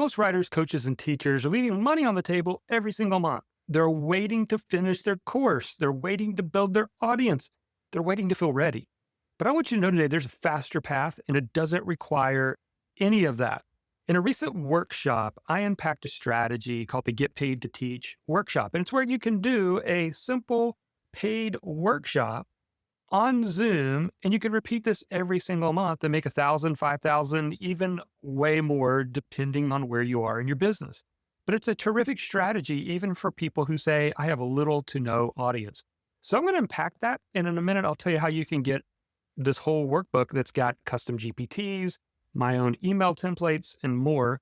Most writers, coaches, and teachers are leaving money on the table every single month. They're waiting to finish their course. They're waiting to build their audience. They're waiting to feel ready. But I want you to know today there's a faster path and it doesn't require any of that. In a recent workshop, I unpacked a strategy called the Get Paid to Teach workshop. And it's where you can do a simple paid workshop on Zoom, and you can repeat this every single month and make 1,000, 5,000, even way more, depending on where you are in your business. But it's a terrific strategy, even for people who say, I have a little to no audience. So I'm going to unpack that. And in a minute, I'll tell you how you can get this whole workbook that's got custom GPTs, my own email templates, and more,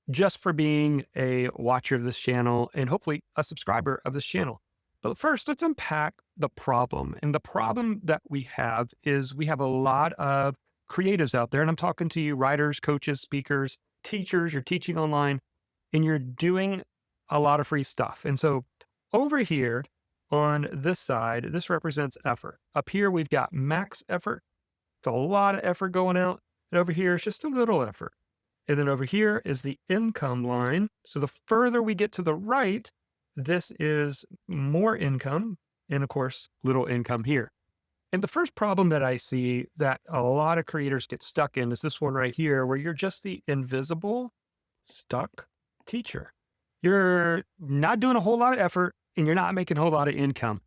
just for being a watcher of this channel and hopefully a subscriber of this channel. But first, let's unpack the problem. And the problem that we have is we have a lot of creatives out there. And I'm talking to you writers, coaches, speakers, teachers, you're teaching online, and you're doing a lot of free stuff. And so over here on this side, this represents effort. Up here, we've got max effort. It's a lot of effort going out. And over here is just a little effort. And then over here is the income line. So the further we get to the right, this is more income. And of course, little income here. And the first problem that I see that a lot of creators get stuck in is this one right here, where you're just the invisible, stuck teacher. You're not doing a whole lot of effort and you're not making a whole lot of income.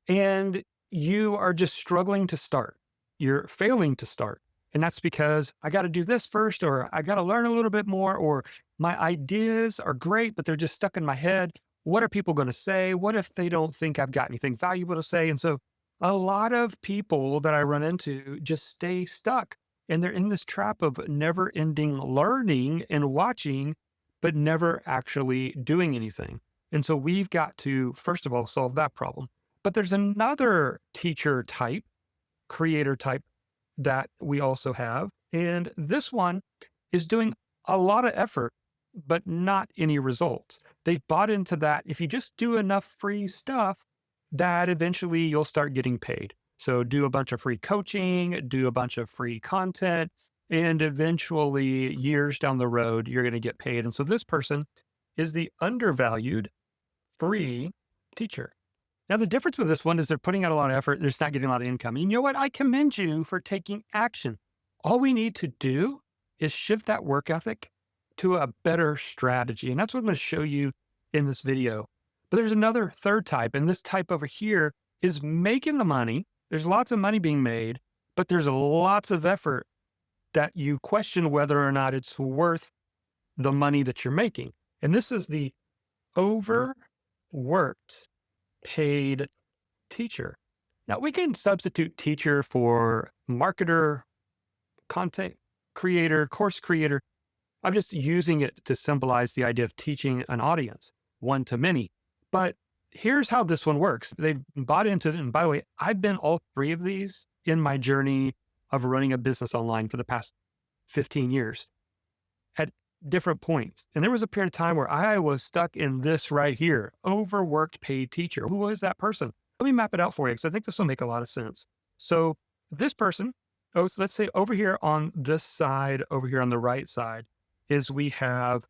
And you are just struggling to start. You're failing to start. And that's because I got to do this first, or I got to learn a little bit more, or my ideas are great, but they're just stuck in my head. What are people going to say? What if they don't think I've got anything valuable to say? And so a lot of people that I run into just stay stuck, and they're in this trap of never ending learning and watching, but never actually doing anything. And so we've got to, first of all, solve that problem. But there's another teacher type, creator type that we also have. And this one is doing a lot of effort, but not any results. They've bought into that. If you just do enough free stuff, that eventually you'll start getting paid. So do a bunch of free coaching, do a bunch of free content, and eventually years down the road, you're going to get paid. And so this person is the undervalued free teacher. Now, the difference with this one is they're putting out a lot of effort. They're just not getting a lot of income. And you know what? I commend you for taking action. All we need to do is shift that work ethic to a better strategy. And that's what I'm going to show you in this video. But there's another third type. And this type over here is making the money. There's lots of money being made, but there's lots of effort that you question whether or not it's worth the money that you're making. And this is the overworked paid teacher. Now we can substitute teacher for marketer, content creator, course creator. I'm just using it to symbolize the idea of teaching an audience, one to many. But here's how this one works. They've bought into it. And by the way, I've been all three of these in my journey of running a business online for the past 15 years at different points. And there was a period of time where I was stuck in this right here, overworked paid teacher. Who was that person? Let me map it out for you because I think this will make a lot of sense. So this person, so let's say over here on this side, over here on the right side, is we have,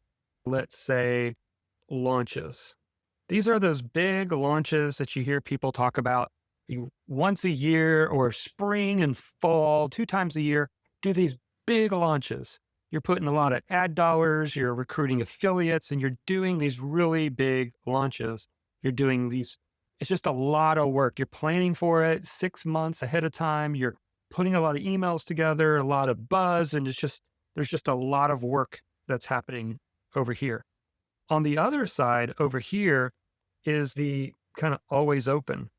let's say, launches. These are those big launches that you hear people talk about once a year, or spring and fall, 2 times a year, do these big launches. You're putting a lot of ad dollars, you're recruiting affiliates, and you're doing these really big launches. You're doing these, it's just a lot of work. You're planning for it 6 months ahead of time. You're putting a lot of emails together, a lot of buzz, and there's just a lot of work that's happening over here. On the other side over here is the kind of always open.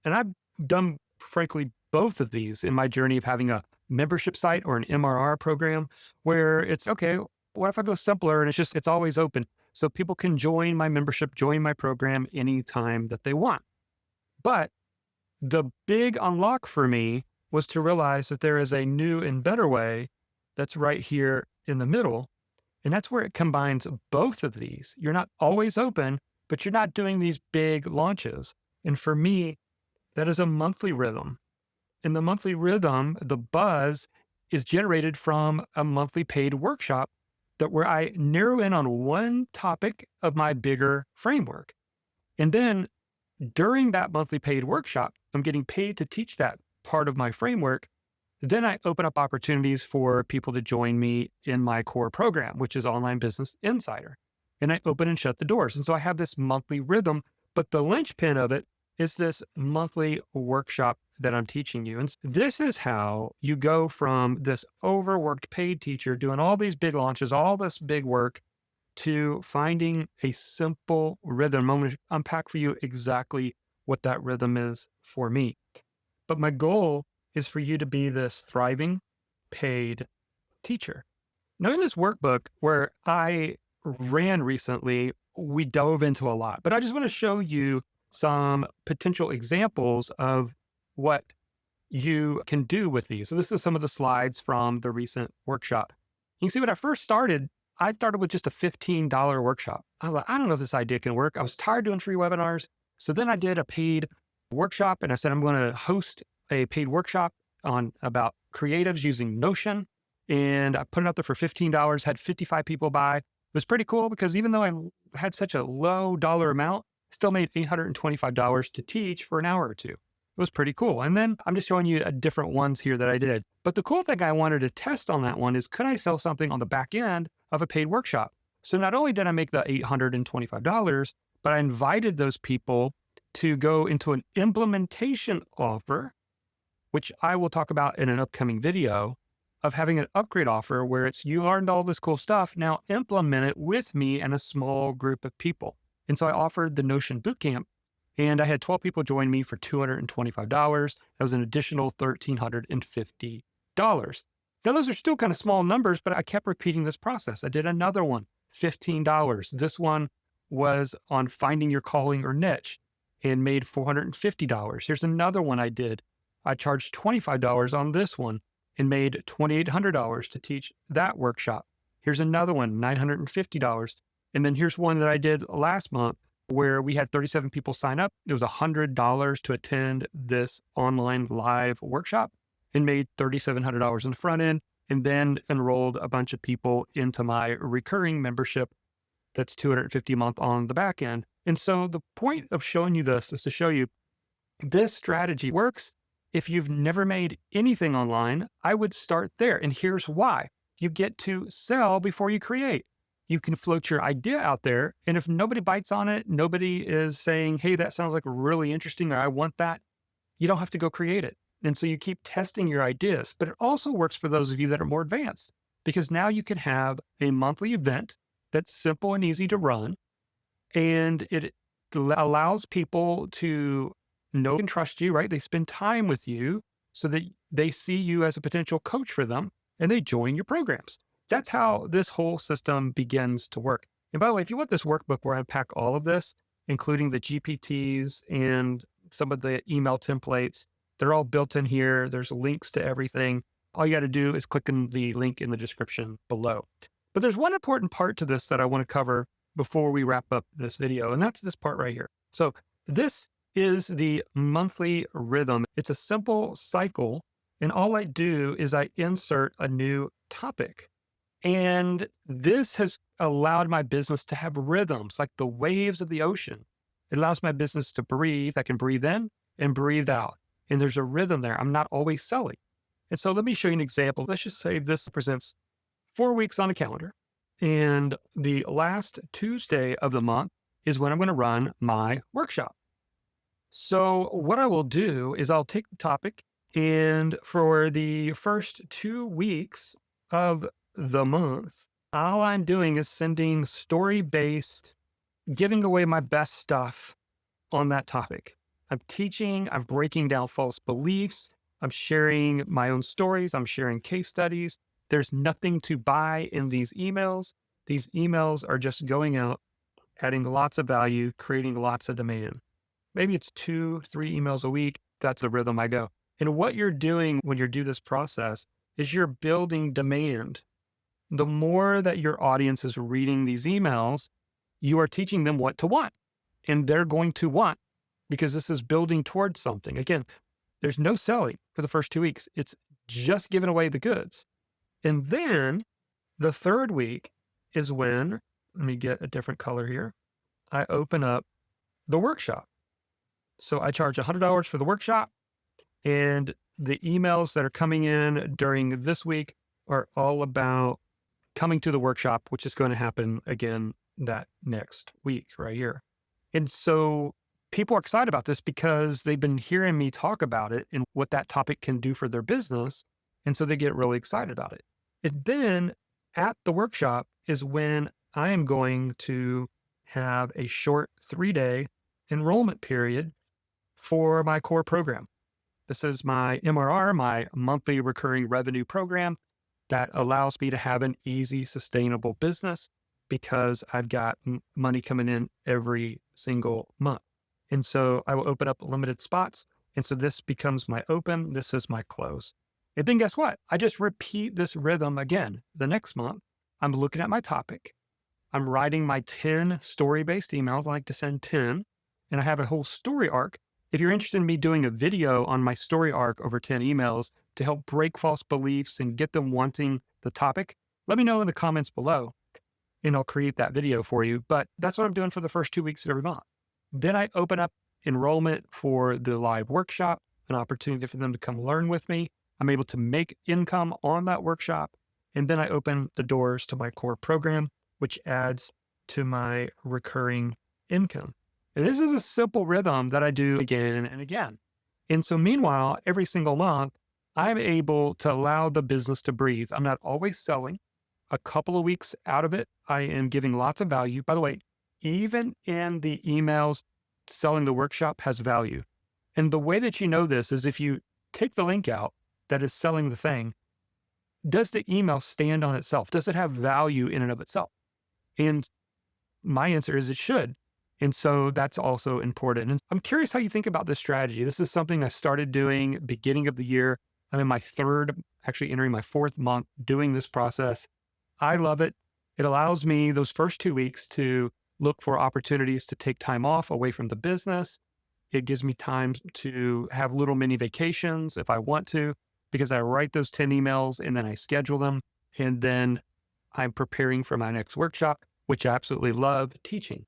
And I've done, frankly, both of these in my journey of having a membership site or an MRR program where it's, okay, what if I go simpler and it's always open. So people can join my membership, join my program anytime that they want. But the big unlock for me was to realize that there is a new and better way that's right here in the middle. And that's where it combines both of these. You're not always open, but you're not doing these big launches. And for me, that is a monthly rhythm. In the monthly rhythm, the buzz is generated from a monthly paid workshop that where I narrow in on one topic of my bigger framework. And then during that monthly paid workshop, I'm getting paid to teach that part of my framework. Then I open up opportunities for people to join me in my core program, which is Online Business Insider. And I open and shut the doors. And so I have this monthly rhythm, but the linchpin of it is this monthly workshop that I'm teaching you. And this is how you go from this overworked paid teacher doing all these big launches, all this big work, to finding a simple rhythm. I'm going to unpack for you exactly what that rhythm is for me. But my goal is for you to be this thriving paid teacher. Now, in this workbook where I ran recently, we dove into a lot, but I just want to show you some potential examples of what you can do with these. So this is some of the slides from the recent workshop. You can see when I first started, I started with just a $15 workshop. I was like, I don't know if this idea can work. I was tired doing free webinars. So then I did a paid workshop and I said, I'm going to host a paid workshop on about creatives using Notion. And I put it out there for $15, had 55 people buy. It was pretty cool because even though I had such a low dollar amount, still made $825 to teach for an hour or two. It was pretty cool. And then I'm just showing you different ones here that I did. But the cool thing I wanted to test on that one is, could I sell something on the back end of a paid workshop? So not only did I make the $825, but I invited those people to go into an implementation offer, which I will talk about in an upcoming video, of having an upgrade offer where it's, you learned all this cool stuff, now implement it with me and a small group of people. And so I offered the Notion Bootcamp, and I had 12 people join me for $225. That was an additional $1,350. Now, those are still kind of small numbers, but I kept repeating this process. I did another one, $15. This one was on finding your calling or niche and made $450. Here's another one I did. I charged $25 on this one and made $2,800 to teach that workshop. Here's another one, $950. And then here's one that I did last month where we had 37 people sign up. It was $100 to attend this online live workshop and made $3,700 in the front end, and then enrolled a bunch of people into my recurring membership. That's $250 a month on the back end. And so the point of showing you this is to show you this strategy works. If you've never made anything online, I would start there. And here's why. You get to sell before you create. You can float your idea out there. And if nobody bites on it, nobody is saying, hey, that sounds like really interesting, or I want that, you don't have to go create it. And so you keep testing your ideas. But it also works for those of you that are more advanced, because now you can have a monthly event that's simple and easy to run. And it allows people to know and trust you, right? They spend time with you so that they see you as a potential coach for them and they join your programs. That's how this whole system begins to work. And by the way, if you want this workbook where I unpack all of this, including the GPTs and some of the email templates, they're all built in here. There's links to everything. All you got to do is click on the link in the description below. But there's one important part to this that I want to cover before we wrap up this video, and that's this part right here. So this is the monthly rhythm. It's a simple cycle, and all I do is I insert a new topic. And this has allowed my business to have rhythms like the waves of the ocean. It allows my business to breathe. I can breathe in and breathe out. And there's a rhythm there. I'm not always selling. And so let me show you an example. Let's just say this presents 4 weeks on a calendar. And the last Tuesday of the month is when I'm going to run my workshop. So what I will do is I'll take the topic, and for the first 2 weeks of the month, all I'm doing is sending story-based, giving away my best stuff on that topic. I'm teaching, I'm breaking down false beliefs, I'm sharing my own stories, I'm sharing case studies. There's nothing to buy in these emails. These emails are just going out, adding lots of value, creating lots of demand. Maybe it's 2-3 emails a week. That's the rhythm I go. And what you're doing when you do this process is you're building demand. The more that your audience is reading these emails, you are teaching them what to want. And they're going to want, because this is building towards something. Again, there's no selling for the first 2 weeks. It's just giving away the goods. And then the third week is when, let me get a different color here. I open up the workshop. So I charge $100 for the workshop, and the emails that are coming in during this week are all about coming to the workshop, which is going to happen again that next week right here. And so people are excited about this because they've been hearing me talk about it and what that topic can do for their business. And so they get really excited about it. And then at the workshop is when I am going to have a short 3-day enrollment period for my core program. This is my MRR, my monthly recurring revenue program that allows me to have an easy, sustainable business because I've got money coming in every single month. And so I will open up limited spots. And so this becomes my open. This is my close. And then guess what? I just repeat this rhythm again. The next month, I'm looking at my topic. I'm writing my 10 story-based emails. I like to send 10. And I have a whole story arc. If you're interested in me doing a video on my story arc over 10 emails to help break false beliefs and get them wanting the topic, let me know in the comments below and I'll create that video for you. But that's what I'm doing for the first 2 weeks of every month. Then I open up enrollment for the live workshop, an opportunity for them to come learn with me. I'm able to make income on that workshop. And then I open the doors to my core program, which adds to my recurring income. And this is a simple rhythm that I do again and again. And so meanwhile, every single month, I'm able to allow the business to breathe. I'm not always selling. A couple of weeks out of it, I am giving lots of value. By the way, even in the emails, selling the workshop has value. And the way that you know this is if you take the link out that is selling the thing, does the email stand on itself? Does it have value in and of itself? And my answer is it should. And so that's also important. And I'm curious how you think about this strategy. This is something I started doing beginning of the year. I'm in my third, actually entering my fourth month doing this process. I love it. It allows me those first 2 weeks to look for opportunities to take time off away from the business. It gives me time to have little mini vacations if I want to, because I write those 10 emails and then I schedule them. And then I'm preparing for my next workshop, which I absolutely love teaching.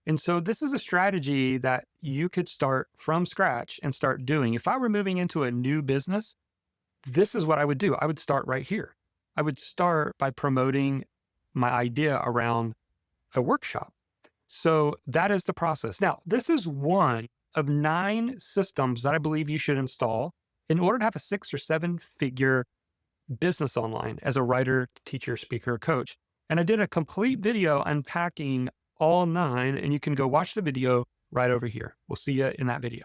And so this is a strategy that you could start from scratch and start doing. If I were moving into a new business, this is what I would do. I would start right here. I would start by promoting my idea around a workshop. So that is the process. Now, this is one of 9 systems that I believe you should install in order to have a 6 or 7 figure business online as a writer, teacher, speaker, coach. And I did a complete video unpacking all 9, and you can go watch the video right over here. We'll see you in that video.